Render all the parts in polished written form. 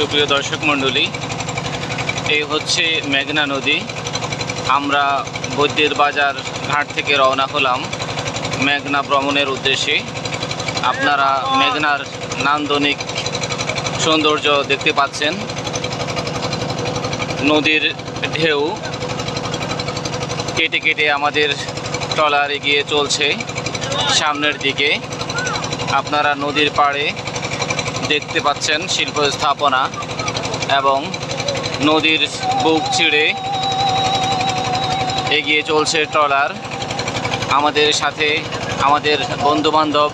সুপ্রিয় দর্শক মণ্ডলী, এই হচ্ছে মেঘনা নদী। আমরা বৈদ্যের বাজার ঘাট থেকে রওনা হলাম মেঘনা ভ্রমণের উদ্দেশ্যে। আপনারা মেঘনার নান্দনিক সৌন্দর্য দেখতে পাচ্ছেন। নদীর ঢেউ কেটে কেটে আমাদের ট্রলার এগিয়ে চলছে সামনের দিকে। আপনারা নদীর পাড়ে দেখতে পাচ্ছেন শিল্প স্থাপনা এবং নদীর বুক চিড়ে এগিয়ে চলছে ট্রলার। আমাদের সাথে আমাদের বন্ধুবান্ধব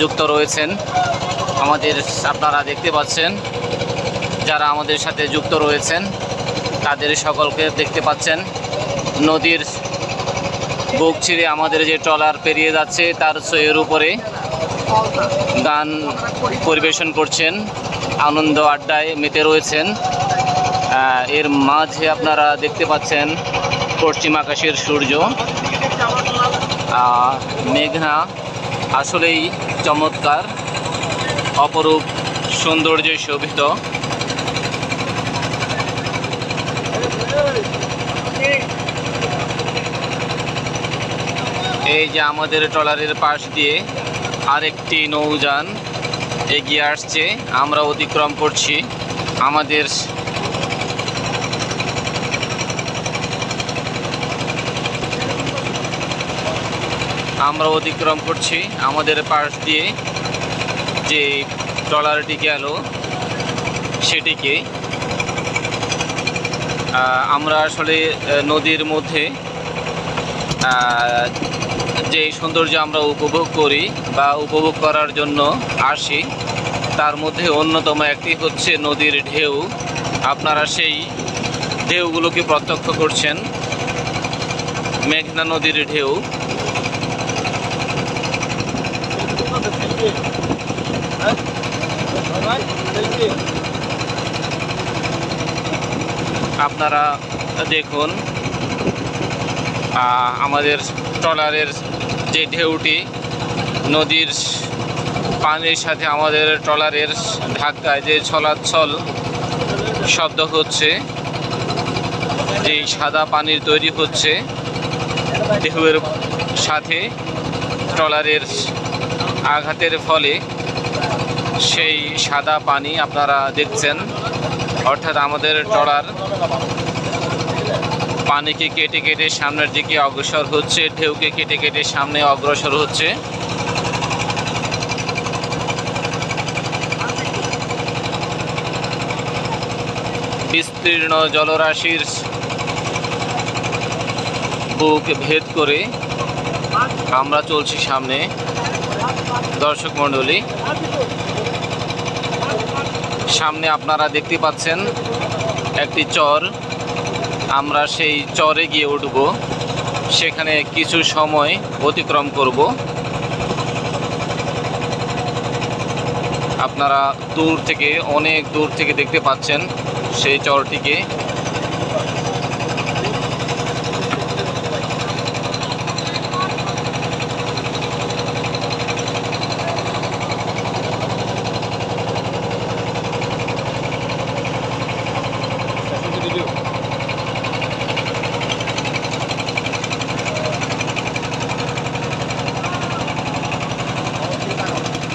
যুক্ত রয়েছেন। আপনারা দেখতে পাচ্ছেন যারা আমাদের সাথে যুক্ত রয়েছেন তাদের সকলকে দেখতে পাচ্ছেন। নদীর বুক চিড়ে আমাদের যে ট্রলার পেরিয়ে যাচ্ছে তার সইয়ের উপরে গান পরিবেশন করছেন, আনন্দ আড্ডায় মেতে রয়েছেন। এর মাঝে আপনারা দেখতে পাচ্ছেন পশ্চিম আকাশের সূর্য। মেঘনা আসলেই চমৎকার, অপরূপ সৌন্দর্যে শোভিত। এই যে আমাদের ট্রলারের পাশ দিয়ে আরেকটি নৌযান এগিয়ে আসছে, আমরা অতিক্রম করছি। আমাদের পাশ দিয়ে যে ট্রলারটি গেল সেটিকে। আমরা আসলে নদীর মধ্যে যে সৌন্দর্য আমরা উপভোগ করি বা উপভোগ করার জন্য আসি তার মধ্যে অন্যতম একটি হচ্ছে নদীর ঢেউ। আপনারা সেই ঢেউগুলোকে প্রত্যক্ষ করছেন, মেঘনা নদীর ঢেউ। আপনারা দেখুন আমাদের ট্রলারের যে ঢেউটি নদীর পানির সাথে আমাদের ট্রলারের ধাক্কায় যে ছলাছল শব্দ হচ্ছে, যেই সাদা পানির তৈরি হচ্ছে ঢেউয়ের সাথে ট্রলারের আঘাতের ফলে সেই সাদা পানি আপনারা দেখছেন। অর্থাৎ আমাদের ট্রলার পানিকে কেটে কেটে সামনের দিকে অগ্রসর হচ্ছে, ঢেউকে কেটে কেটে সামনে অগ্রসর হচ্ছে। বিস্তীর্ণ জলরাশির বুক ভেদ করে আমরা চলছি সামনে। দর্শক মণ্ডলী, সামনে আপনারা দেখতে পাচ্ছেন একটি চর। আমরা সেই চরে গিয়ে উঠব, সেখানে কিছু সময় অতিক্রম করব। আপনারা অনেক দূর থেকে দেখতে পাচ্ছেন সেই চরটিকে।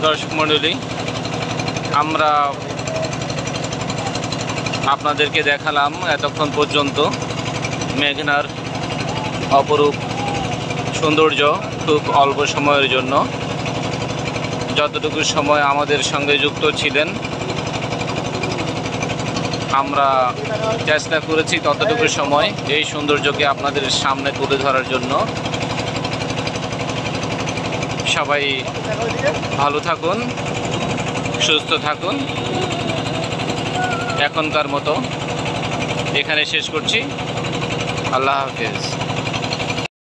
দর্শক মণ্ডলী, আমরা আপনাদেরকে দেখালাম এতক্ষণ পর্যন্ত মেঘনার অপরূপ সৌন্দর্য খুব অল্প সময়ের জন্য। যতটুকু সময় আমাদের সঙ্গে যুক্ত ছিলেন আমরা চেষ্টা করেছি ততটুকু সময় এই সৌন্দর্যকে আপনাদের সামনে তুলে ধরার জন্য। সবাই ভালো থাকুন, সুস্থ থাকুন। এখনকার মতো এখানে শেষ করছি। আল্লাহ হাফেজ।